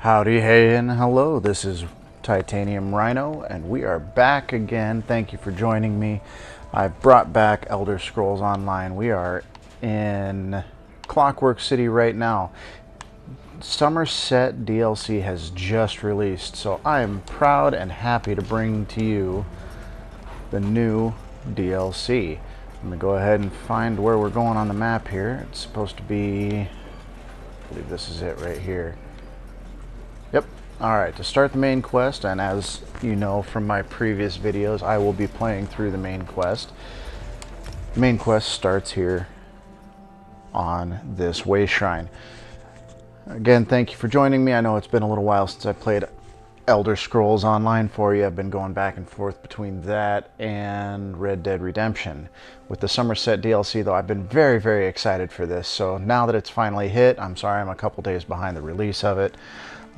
Howdy, hey, and hello. This is Titanium Rhino, and we are back again. Thank you for joining me. I've brought back Elder Scrolls Online. We are in Clockwork City right now. Summerset DLC has just released, so I am proud and happy to bring to you the new DLC. I'm going to go ahead and find where we're going on the map here. It's supposed to be, I believe this is it right here. Yep. Alright, to start the main quest, and as you know from my previous videos, I will be playing through the main quest. The main quest starts here on this way shrine. Again, thank you for joining me. I know it's been a little while since I played Elder Scrolls Online for you. I've been going back and forth between that and Red Dead Redemption. With the Summerset DLC, though, I've been very, very excited for this. So now that it's finally hit, I'm sorry I'm a couple days behind the release of it.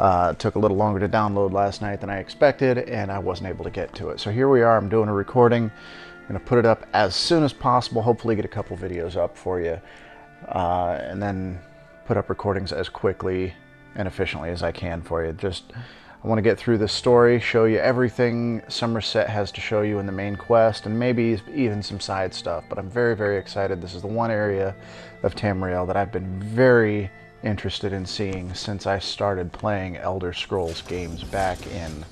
It took a little longer to download last night than I expected, and I wasn't able to get to it. So here we are. I'm doing a recording. I'm going to put it up as soon as possible, hopefully get a couple videos up for you, and then put up recordings as quickly and efficiently as I can for you. I want to get through this story, show you everything Summerset has to show you in the main quest, and maybe even some side stuff. But I'm very, very excited. This is the one area of Tamriel that I've been very interested in seeing since I started playing Elder Scrolls games back in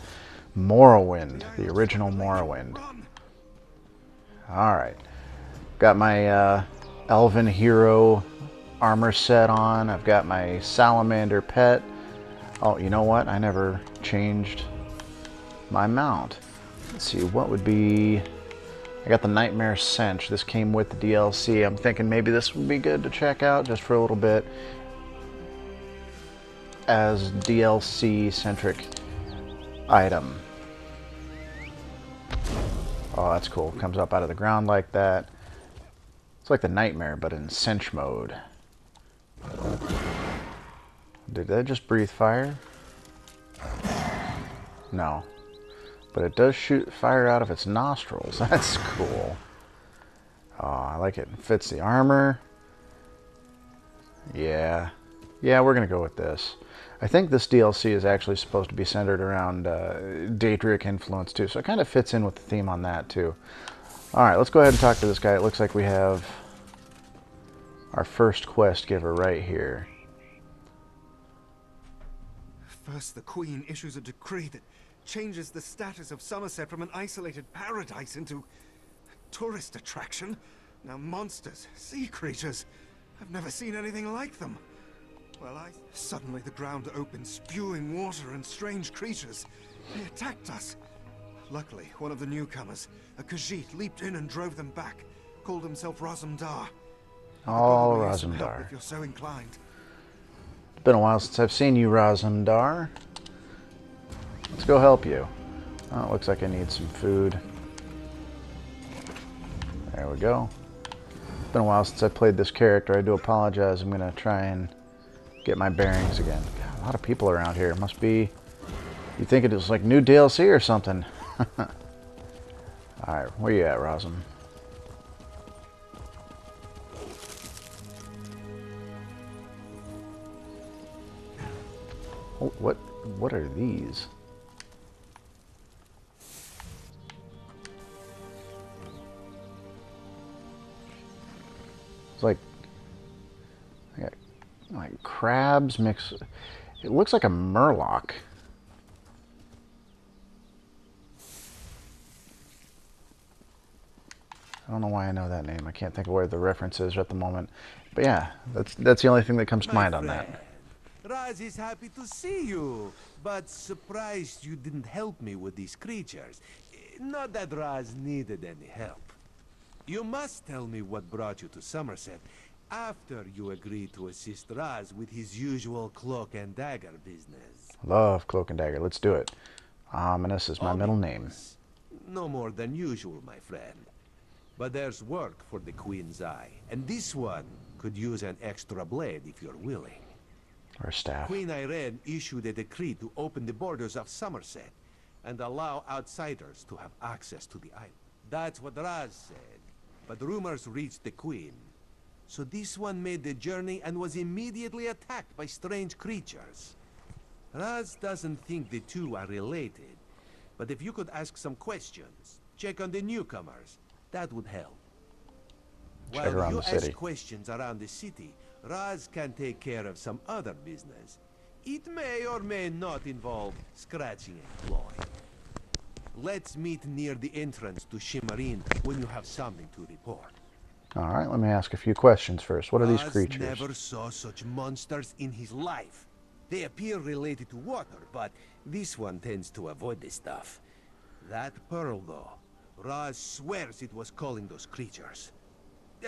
Morrowind, the original Morrowind. Alright, got my elven hero armor set on. I've got my salamander pet. Oh, you know what? I never changed my mount. Let's see, what would be... I got the Nightmare Cinch. This came with the DLC. I'm thinking maybe this would be good to check out just for a little bit as DLC-centric item. Oh, that's cool. Comes up out of the ground like that. It's like the Nightmare, but in cinch mode. Did that just breathe fire? No. But it does shoot fire out of its nostrils. That's cool. Oh, I like it. It fits the armor. Yeah. Yeah, we're going to go with this. I think this DLC is actually supposed to be centered around Daedric influence too, so it kind of fits in with the theme on that too. Alright, let's go ahead and talk to this guy. It looks like we have our first quest giver right here. First, the Queen issues a decree that changes the status of Summerset from an isolated paradise into a tourist attraction. Now monsters, sea creatures, I've never seen anything like them. Well, suddenly the ground opened, spewing water and strange creatures. They attacked us. Luckily, one of the newcomers, a Khajiit, leaped in and drove them back. Called himself Razumdar. Oh, Razumdar. If you're so inclined. It's been a while since I've seen you, Razumdar. Let's go help you. Oh, it looks like I need some food. There we go. It's been a while since I played this character. I do apologize. I'm going to try and get my bearings again. God, a lot of people around here. Must be... You'd think it was like new DLC or something. Alright, where you at, Razum? Oh, what are these? It's like crabs mixed. It looks like a murloc. I don't know why I know that name. I can't think of where the reference is at the moment. But yeah, that's the only thing that comes to mind on that. Raz is happy to see you, but surprised you didn't help me with these creatures. Not that Raz needed any help. You must tell me what brought you to Summerset after you agreed to assist Raz with his usual cloak and dagger business. Love cloak and dagger. Let's do it. Ominous is my middle name. No more than usual, my friend. But there's work for the Queen's Eye, and this one could use an extra blade if you're willing. Or staff. Queen Irene issued a decree to open the borders of Summerset and allow outsiders to have access to the island. That's what Raz said, but rumors reached the Queen. So this one made the journey and was immediately attacked by strange creatures. Raz doesn't think the two are related, but if you could ask some questions, check on the newcomers, that would help. Check While around you the city. ask questions around the city, Raz can take care of some other business. It may or may not involve scratching a claw. Let's meet near the entrance to Shimmerine when you have something to report. All right, let me ask a few questions first. What are these Raz creatures? never saw such monsters in his life. They appear related to water, but this one tends to avoid this stuff. That pearl, though, Raz swears it was calling those creatures.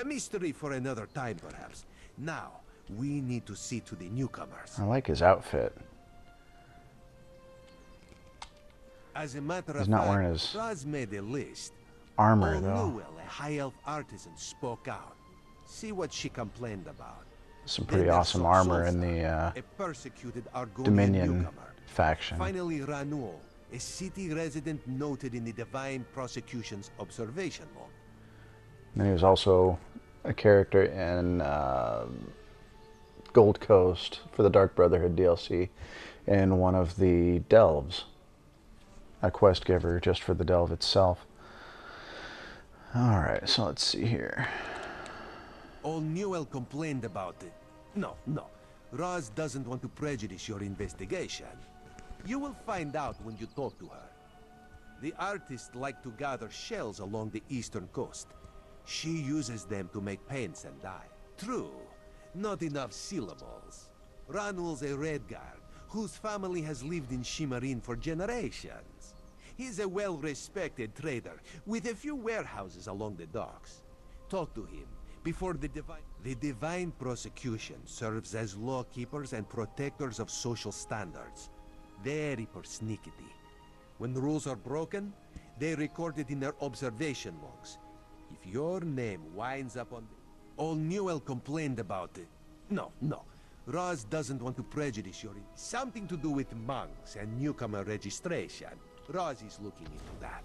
A mystery for another time, perhaps. Now, we need to see to the newcomers. I like his outfit. As a matter He's of not fact, wearing his Raz made a list. armor, though. Newell, a high elf artisan, spoke out. See what she complained about. Some pretty Then there's awesome armor in Solsa, the a persecuted Argonian Dominion newcomer. faction. Finally, Rhyno, a city resident noted in the Divine Prosecution's observation log. And he was also a character in Gold Coast for the Dark Brotherhood DLC in one of the delves. A quest giver just for the delve itself. Alright, so let's see here. Old Newell complained about it. No. Raz doesn't want to prejudice your investigation. You will find out when you talk to her. The artists like to gather shells along the eastern coast. She uses them to make paints and dye. True, not enough syllables. Ranul's a Redguard, whose family has lived in Shimmerine for generations. He's a well-respected trader, with a few warehouses along the docks. Talk to him before the Divine Prosecution serves as law-keepers and protectors of social standards. Very persnickety. When the rules are broken, they record it in their observation logs. If your name winds up on the... Old Newell complained about it. No. Raz doesn't want to prejudice your... Something to do with monks and newcomer registration. Raz is looking into that.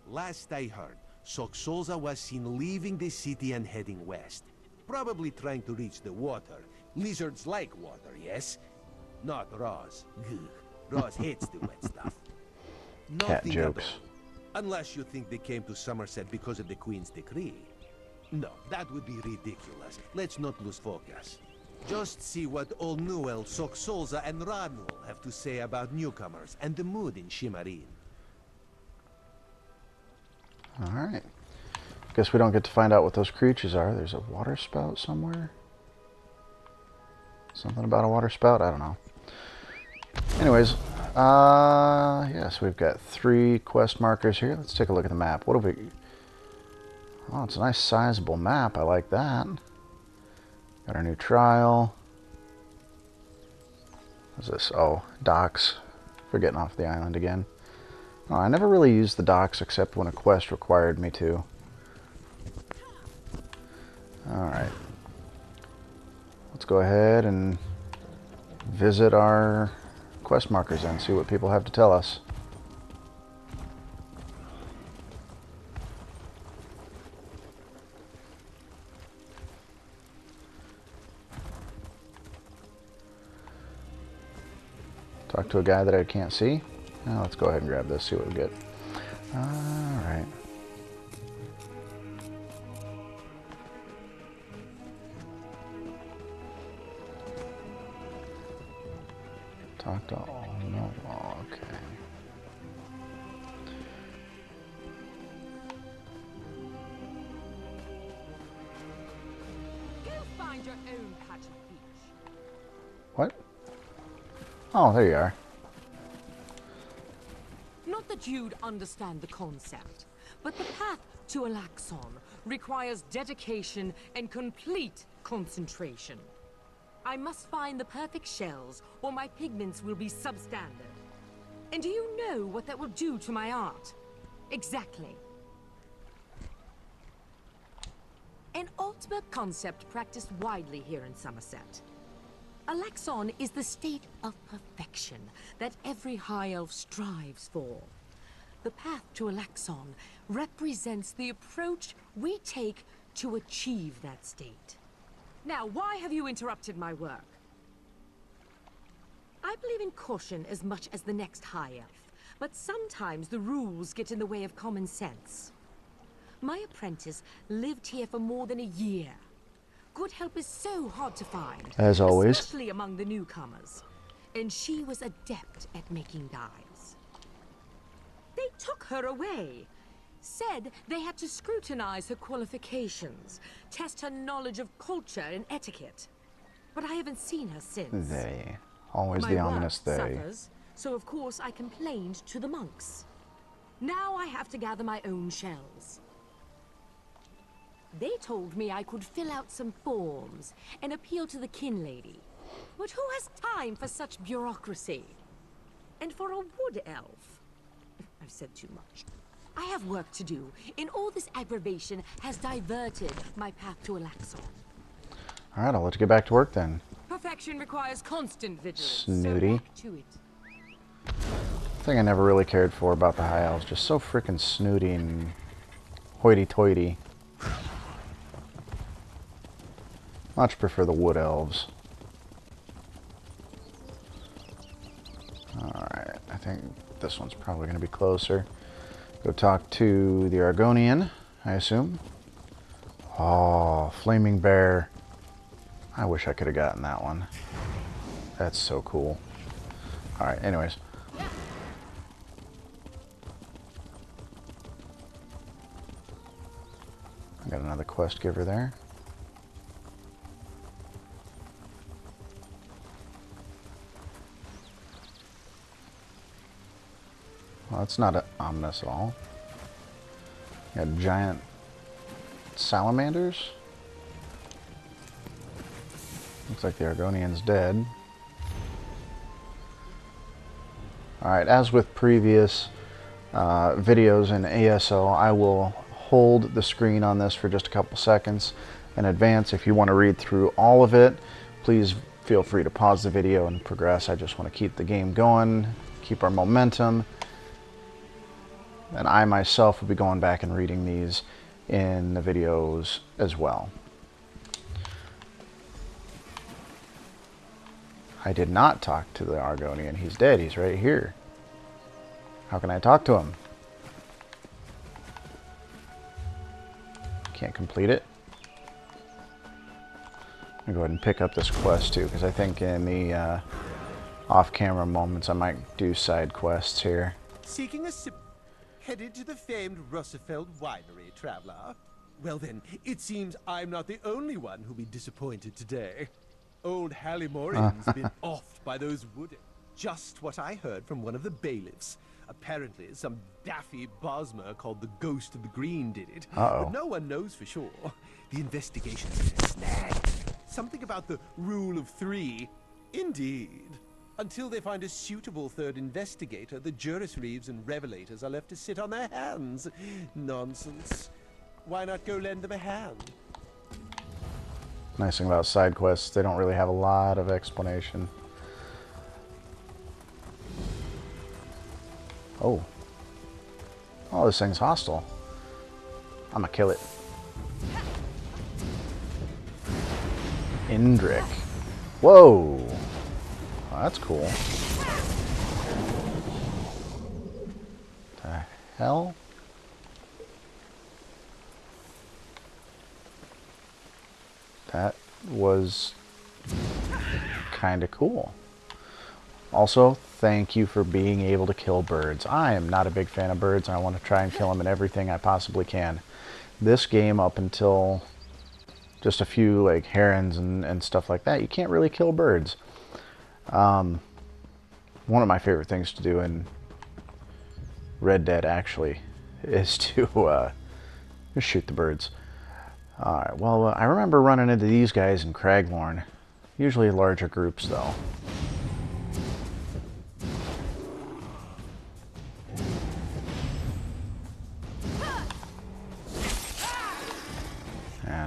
Last I heard, Solsa was seen leaving the city and heading west. Probably trying to reach the water. Lizards like water, yes? Not Raz. Raz hates the wet stuff. Cat Nothing jokes. at all. Unless you think they came to Summerset because of the Queen's decree. No, that would be ridiculous. Let's not lose focus. Just see what Old Newell, Solsa, and Rhyno have to say about newcomers and the mood in Shimmerine. Alright. Guess we don't get to find out what those creatures are. There's a water spout somewhere? Something about a water spout? I don't know. Anyways, yes, we've got 3 quest markers here. Let's take a look at the map. What have we... Oh, it's a nice sizable map. I like that. Got our new trial. What's this? Oh, docks. For getting off the island again. Oh, I never really used the docks except when a quest required me to. Alright. Let's go ahead and visit our quest markers and see what people have to tell us. Talk to a guy that I can't see. Now let's go ahead and grab this, see what we get. Alright. Talk to all. No. Okay. Go find your own patch of beach. What? Oh, there you are. Not that you'd understand the concept, but the path to Alaxon requires dedication and complete concentration. I must find the perfect shells, or my pigments will be substandard. And do you know what that will do to my art? Exactly. An Altmer concept practiced widely here in Summerset. Alaxon is the state of perfection that every high elf strives for. The path to Alaxon represents the approach we take to achieve that state. Now, why have you interrupted my work? I believe in caution as much as the next high elf, but sometimes the rules get in the way of common sense. My apprentice lived here for more than a year. Good help is so hard to find, as always, especially among the newcomers. And she was adept at making dyes. They took her away. Said they had to scrutinize her qualifications, test her knowledge of culture and etiquette. But I haven't seen her since. They. Always My the work ominous they. suffers, so of course I complained to the monks. Now I have to gather my own shells. They told me I could fill out some forms and appeal to the kin lady. But who has time for such bureaucracy? And for a wood elf? I've said too much. I have work to do, and all this aggravation has diverted my path to Alaxon. Alright, I'll let you get back to work then. Perfection requires constant vigilance. Snooty. So back to it. Thing I never really cared for about the High Elves, just so freaking snooty and hoity-toity. Much prefer the Wood Elves. Alright, I think this one's probably going to be closer. Go talk to the Argonian, I assume. Oh, Flaming Bear. I wish I could have gotten that one. That's so cool. Alright, anyways. I got another quest giver there. Well, that's not ominous at all. Got giant salamanders. Looks like the Argonian's dead. Alright, as with previous videos in ESO, I will hold the screen on this for just a couple seconds in advance. If you want to read through all of it, please feel free to pause the video and progress. I just want to keep the game going, keep our momentum. And I myself will be going back and reading these in the videos as well. I did not talk to the Argonian. He's dead. He's right here. How can I talk to him? Can't complete it. I'm going to go ahead and pick up this quest too, because I think in the off-camera moments I might do side quests here. Seeking a sip. Headed to the famed Rossefeld winery, traveler. Well then, it seems I'm not the only one who'll be disappointed today. Old Hallimorian's been offed by those wood. Just what I heard from one of the bailiffs. Apparently, some daffy Bosmer called the Ghost of the Green did it. But no one knows for sure. The investigation's been a snag. Something about the rule of 3. Indeed. Until they find a suitable third investigator, the Juris Reeves and Revelators are left to sit on their hands. Nonsense. Why not go lend them a hand? Nice thing about side quests, they don't really have a lot of explanation. Oh. Oh, this thing's hostile. I'm gonna kill it. Indrik. Whoa. Oh, that's cool. The hell? That was kind of cool. Also, thank you for being able to kill birds. I am not a big fan of birds, and I want to try and kill them in everything I possibly can. This game, up until just a few like herons and stuff like that, you can't really kill birds. One of my favorite things to do in Red Dead, actually, is to just shoot the birds. Alright, well, I remember running into these guys in Craglorn. Usually larger groups, though.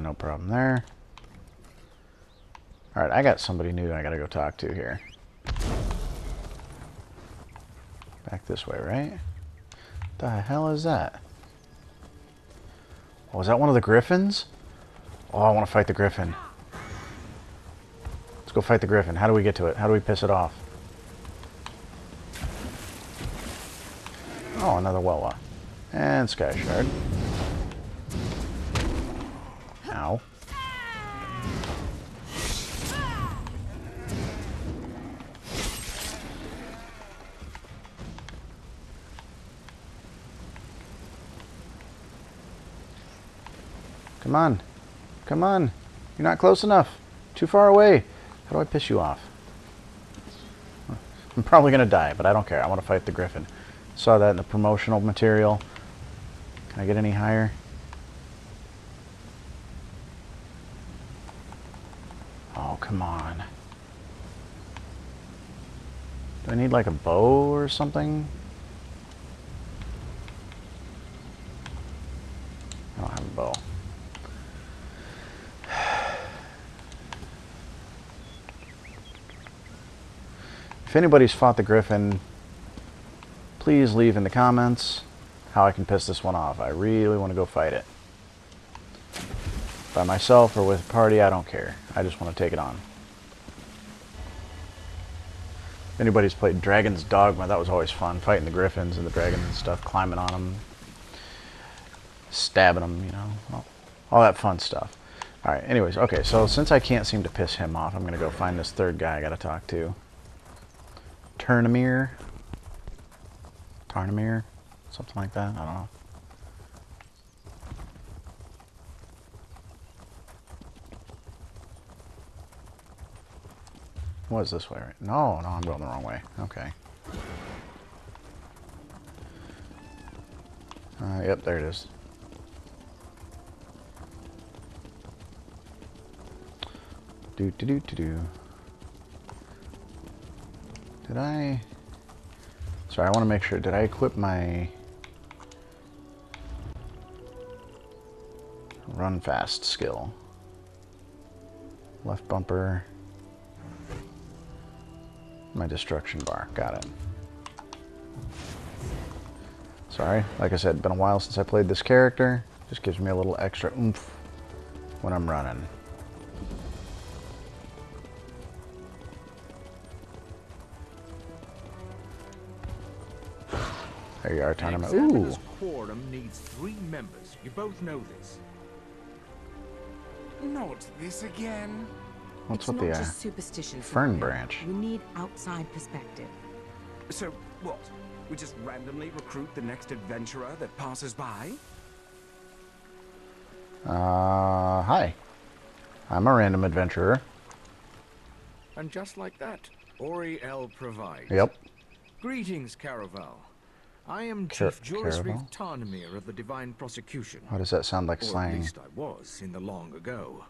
No problem there. Alright, I got somebody new I gotta go talk to here. Back this way, right? What the hell is that? Oh, is that one of the Griffins? Oh, I want to fight the Griffin. Let's go fight the Griffin. How do we get to it? How do we piss it off? Oh, another Wawa. And Sky Shard. Ow. Come on. Come on. You're not close enough. Too far away. How do I piss you off? I'm probably going to die, but I don't care. I want to fight the Griffon. Saw that in the promotional material. Can I get any higher? Oh, come on. Do I need like a bow or something? I don't have a bow. If anybody's fought the Griffon, please leave in the comments how I can piss this one off. I really want to go fight it. By myself or with a party, I don't care. I just want to take it on. If anybody's played Dragon's Dogma, that was always fun. Fighting the Griffins and the dragons and stuff, climbing on them, stabbing them, you know, all that fun stuff. Alright, anyways, okay, so since I can't seem to piss him off, I'm going to go find this third guy I got to talk to. Tarnamir, something like that. I don't know. What is this way? Right? No, I'm going the wrong way. Okay. Yep, there it is. Do. Did I... Sorry, I want to make sure. Did I equip my... Run fast skill? Left bumper. My destruction bar. Got it. Sorry, like I said, been a while since I played this character. Just gives me a little extra oomph when I'm running. There you are, Tarnamir. Ooh. Quorum needs 3 members. You both know this. Not this again. What's It's with not the just superstitions. fern Ryan. branch? We need outside perspective. So, what? We just randomly recruit the next adventurer that passes by? Hi. I'm a random adventurer. And just like that, Ori L provides. Yep. Greetings, Caraval. I am Chief Jurisric Caraval? Tarnamir of the Divine Prosecution. Why does that sound like Or slang? at least I was, in the long ago.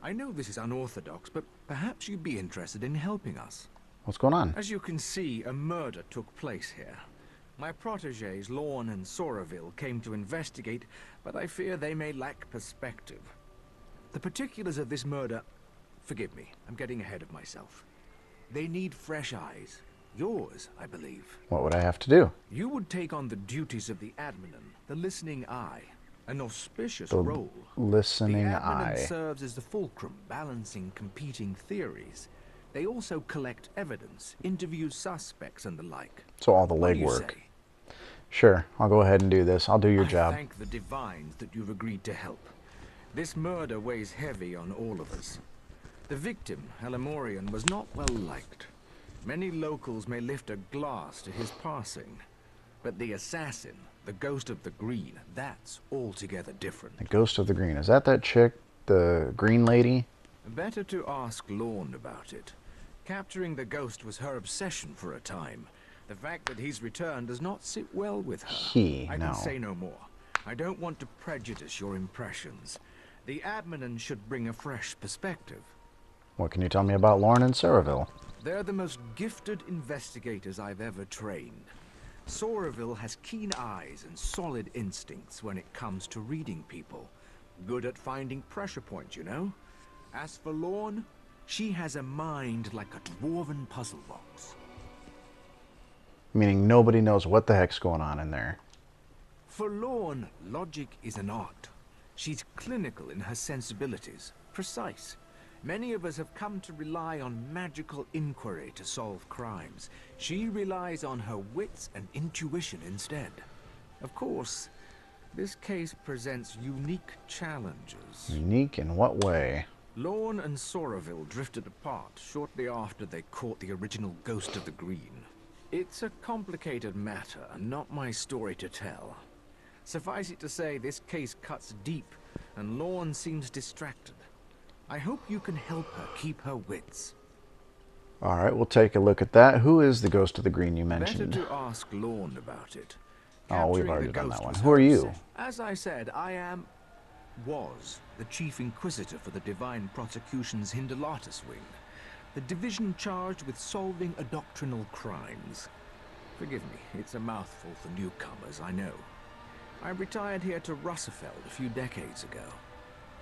I know this is unorthodox, but perhaps you'd be interested in helping us. What's going on? As you can see, a murder took place here. My protégés, Lorne and Soraville, came to investigate, but I fear they may lack perspective. The particulars of this murder... Forgive me, I'm getting ahead of myself. They need fresh eyes. Yours, I believe. What would I have to do? You would take on the duties of the Adminan, the listening eye. An auspicious The role. listening The Adminan eye. serves as the fulcrum, balancing competing theories. They also collect evidence, interview suspects and the like. So all the What do you legwork. say? Sure, I'll go ahead and do this. I'll do your I job. thank the divines that you've agreed to help. This murder weighs heavy on all of us. The victim, Elamorian, was not well liked. Many locals may lift a glass to his passing. But the assassin, the Ghost of the Green, that's altogether different. The Ghost of the Green. Is that chick? The green lady? Better to ask Lorne about it. Capturing the ghost was her obsession for a time. The fact that he's returned does not sit well with her. I No. can say no more. I don't want to prejudice your impressions. The Adminan should bring a fresh perspective. What can you tell me about Lorne and Soraville? They're the most gifted investigators I've ever trained. Soraville has keen eyes and solid instincts when it comes to reading people. Good at finding pressure points, you know? As for Lorne, she has a mind like a dwarven puzzle box. Meaning nobody knows what the heck's going on in there. For Lorne, logic is an art. She's clinical in her sensibilities, precise. Many of us have come to rely on magical inquiry to solve crimes. She relies on her wits and intuition instead. Of course, this case presents unique challenges. Unique in what way? Lorne and Soraville drifted apart shortly after they caught the original Ghost of the Green. It's a complicated matter, not my story to tell. Suffice it to say, this case cuts deep, and Lorne seems distracted. I hope you can help her keep her wits. Alright, we'll take a look at that. Who is the Ghost of the Green you mentioned? Better to ask Lorne about it. Oh, we've Capturing already the done ghost that one. was Who are her you? sin. As I said, was the Chief Inquisitor for the Divine Prosecution's Hindelatus wing. The division charged with solving doctrinal crimes. Forgive me, it's a mouthful for newcomers, I know. I retired here to Russefeld a few decades ago.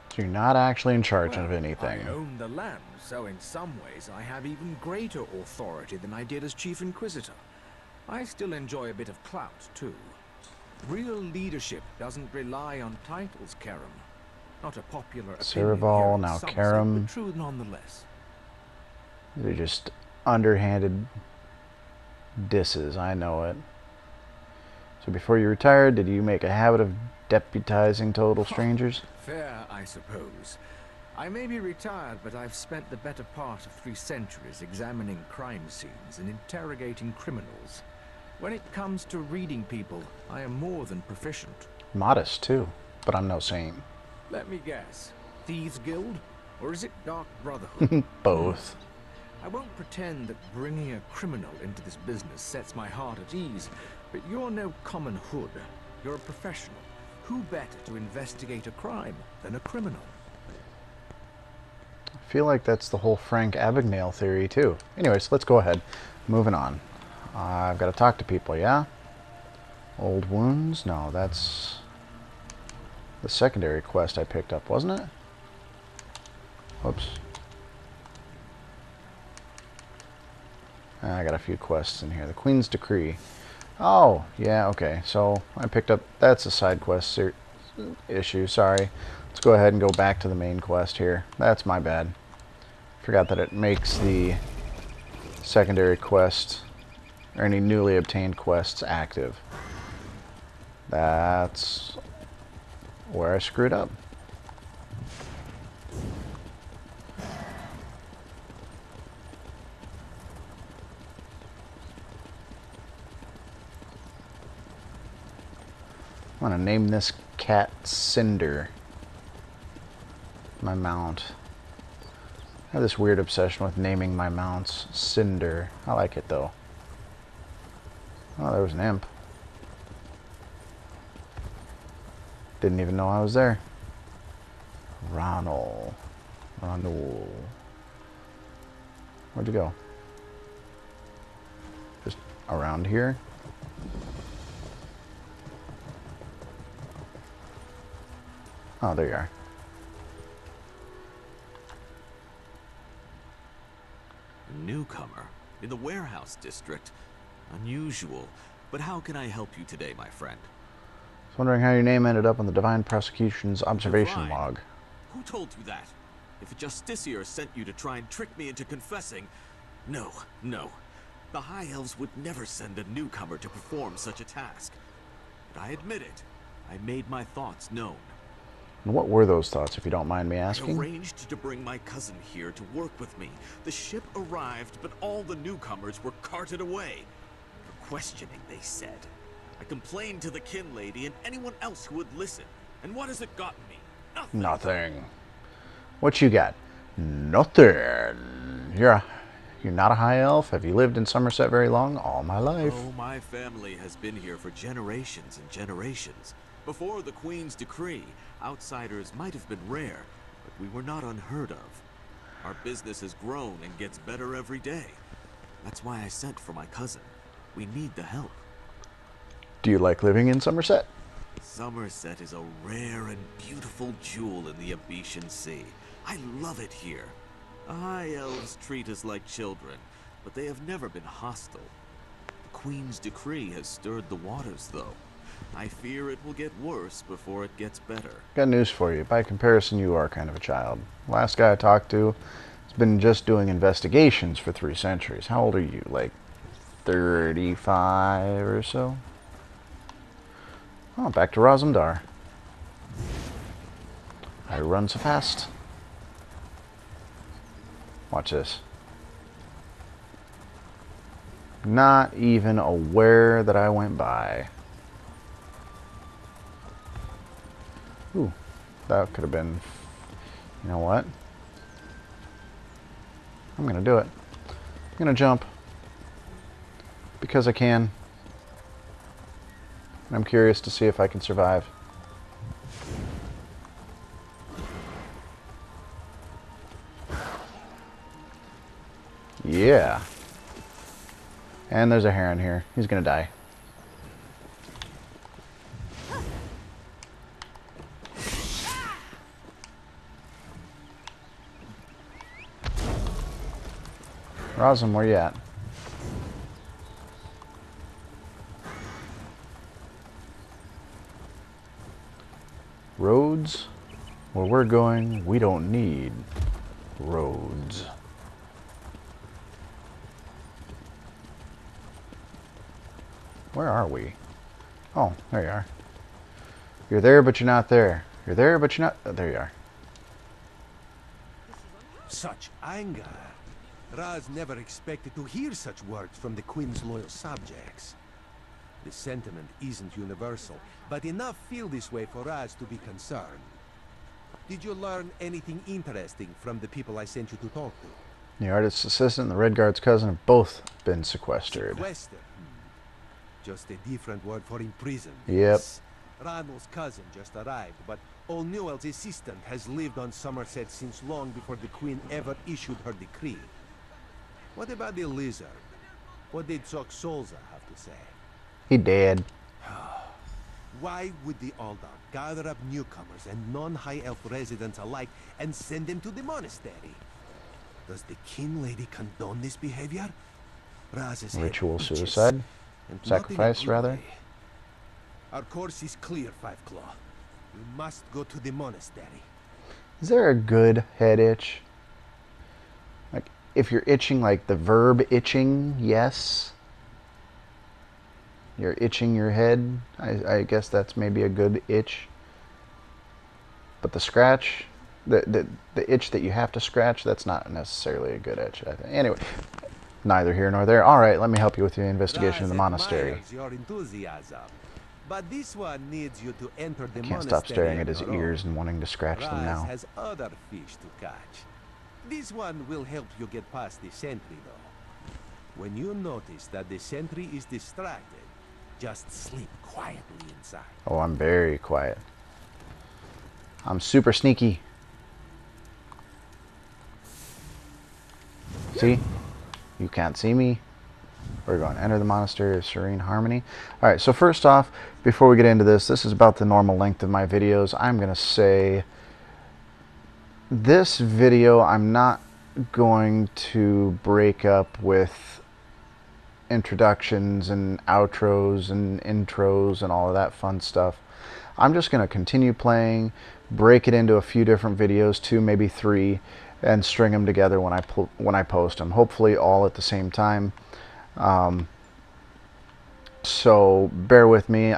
So you're not actually in charge of Well, anything. I own the land, so in some ways I have even greater authority than I did as Chief Inquisitor. I still enjoy a bit of clout, too. Real leadership doesn't rely on titles, Karam. Not a popular opinion Cerebral, here in now Somerset, Karam. but true nonetheless. They're just underhanded disses, I know it. So before you retired, did you make a habit of deputizing total strangers? Fair, I suppose. I may be retired, but I've spent the better part of 3 centuries examining crime scenes and interrogating criminals. When it comes to reading people, I am more than proficient. Modest, too. But I'm no saint. Let me guess. Thieves Guild? Or is it Dark Brotherhood? Both. I won't pretend that bringing a criminal into this business sets my heart at ease, but you're no common hood. You're a professional. Who better to investigate a crime than a criminal? I feel like that's the whole Frank Abagnale theory, too. Anyways, let's go ahead. Moving on. I've got to talk to people, yeah? Old wounds? No, that's the secondary quest I picked up, wasn't it? Whoops. I got a few quests in here. The Queen's Decree. Oh, yeah, okay. So I picked up... That's a side quest issue, sorry. Let's go ahead and go back to the main quest here. That's my bad. Forgot that it makes the secondary quest, or any newly obtained quests, active. That's where I screwed up. I'm gonna name this cat Cinder. My mount. I have this weird obsession with naming my mounts Cinder. I like it though. Oh, there was an imp. Didn't even know I was there. Rhyno. Where'd you go? Just around here? Oh, there you are. A newcomer in the warehouse district. Unusual. But how can I help you today, my friend? I was wondering how your name ended up on the Divine Prosecution's observation Divine? log. Who told you that? If a justiciar sent you to try and trick me into confessing... No. The High Elves would never send a newcomer to perform such a task. But I admit it. I made my thoughts known. And what were those thoughts, if you don't mind me I asking? arranged to bring my cousin here to work with me. The ship arrived, but all the newcomers were carted away. For questioning, they said. I complained to the kin lady and anyone else who would listen. And what has it gotten me? Nothing. Nothing. What you got? Nothing. You're not a high elf? Have you lived in Somerset very long? All my life. Oh, my family has been here for generations and generations. Before the Queen's decree, outsiders might have been rare, but we were not unheard of. Our business has grown and gets better every day. That's why I sent for my cousin. We need the help. Do you like living in Somerset? Somerset is a rare and beautiful jewel in the Abetian Sea. I love it here. The High Elves treat us like children, but they have never been hostile. The Queen's decree has stirred the waters, though. I fear it will get worse before it gets better. Got news for you. By comparison, you are kind of a child. Last guy I talked to has been just doing investigations for 3 centuries. How old are you? Like 35 or so? Oh, back to Rosendar. I run so fast. Watch this. Not even aware that I went by. Ooh, that could have been... You know what? I'm gonna do it. I'm gonna jump. Because I can. I'm curious to see if I can survive. Yeah. And there's a heron here. He's gonna die. Rosin, where you at? Roads? Where we're going, we don't need roads. Where are we? Oh, there you are. You're there, but you're not there. You're there, but you're not... Oh, there you are. Such anger. Raz never expected to hear such words from the Queen's loyal subjects. The sentiment isn't universal, but enough feel this way for Raz to be concerned. Did you learn anything interesting from the people I sent you to talk to? The artist's assistant and the Red Guard's cousin have both been sequestered. Sequestered? Just a different word for imprisoned. Yep. Yes. Rhyno's cousin just arrived, but Old Newell's assistant has lived on Summerset since long before the Queen ever issued her decree. What about the lizard? What did Zok Solza have to say? He dead. Why would the Aldar gather up newcomers and non-High Elf residents alike and send them to the monastery? Does the King Lady condone this behavior? Raz's head Ritual itches, suicide? and not in a Sacrifice, good rather? way. Our course is clear, Five Claw. We must go to the monastery. Is there a good head itch? Like, if you're itching like the verb itching, yes. You're itching your head. I guess that's maybe a good itch. But the scratch, the itch that you have to scratch, that's not necessarily a good itch, I think. Anyway, neither here nor there. Alright, let me help you with your investigation of the monastery. Your enthusiasm, but this one needs you to enter the Can't stop monastery staring at on his your own. ears and wanting to scratch them Raz now. has other fish to catch. This one will help you get past the sentry, though. When you notice that the sentry is distracted, just sleep quietly inside. Oh, I'm very quiet. I'm super sneaky. See? You can't see me. We're going to enter the Monastery of Serene Harmony. Alright, so first off, before we get into this, this is about the normal length of my videos. I'm going to say this video I'm not going to break up with introductions and outros and intros and all of that fun stuff. I'm just going to continue playing, break it into a few different videos, 2, maybe 3, and string them together when I post them. Hopefully all at the same time. So bear with me.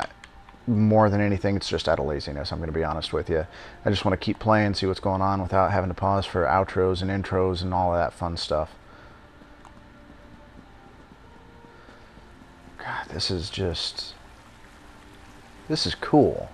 More than anything, it's just out of laziness, I'm going to be honest with you. I just want to keep playing, see what's going on without having to pause for outros and intros and all of that fun stuff. God, this is cool.